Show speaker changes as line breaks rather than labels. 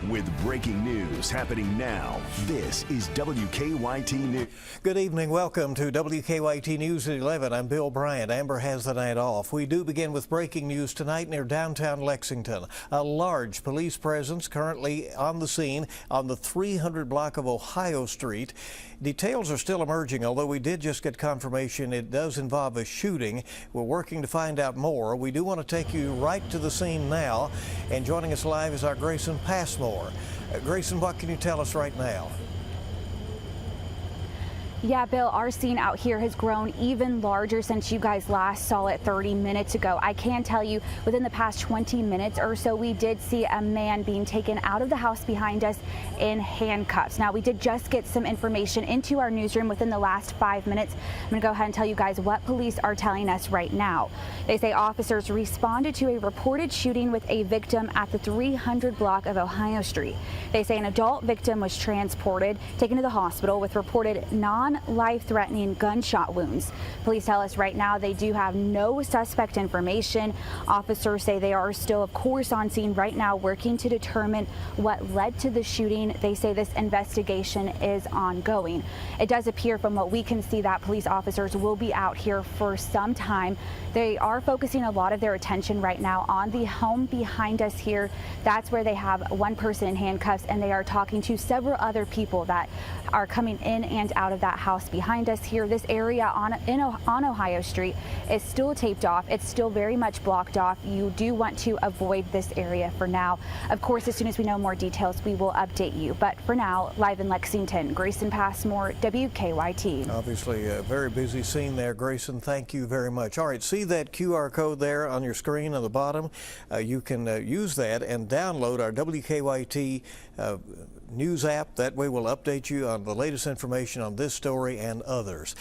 With breaking news happening now, this is WKYT News.
Good evening. Welcome to WKYT News at 11. I'm Bill Bryant. Amber has the night off. We do begin with breaking news tonight near downtown Lexington. A large police presence currently on the scene on the 300 block of Ohio Street. Details are still emerging, although we did just get confirmation it does involve a shooting. We're working to find out more. We do want to take you right to the scene now, and joining us live is our Grayson Passmore. Grayson, what can you tell us right now?
Yeah, Bill, our scene out here has grown even larger since you guys last saw it 30 minutes ago. I can tell you within the past 20 minutes or so, we did see a man being taken out of the house behind us in handcuffs. Now, we did just get some information into our newsroom within the last 5 minutes. I'm going to go ahead and tell you guys what police are telling us right now. They say officers responded to a reported shooting with a victim at the 300 block of Ohio Street. They say an adult victim was transported, taken to the hospital with reported non-life-threatening gunshot wounds. Police tell us right now they do have no suspect information. Officers say they are still, of course, on scene right now working to determine what led to the shooting. They say this investigation is ongoing. It does appear from what we can see that police officers will be out here for some time. They are focusing a lot of their attention right now on the home behind us here. That's where they have one person in handcuffs, and they are talking to several other people that are coming in and out of that house behind us here. This area on Ohio Street is still taped off. It's still very much blocked off. You do want to avoid this area for now. Of course, as soon as we know more details, we will update you. But for now, live in Lexington, Grayson Passmore, WKYT.
Obviously, a very busy scene there, Grayson. Thank you very much. All right, see that QR code there on your screen on the bottom? You can use that and download our WKYT news app. That way we'll update you on the latest information on this story and others.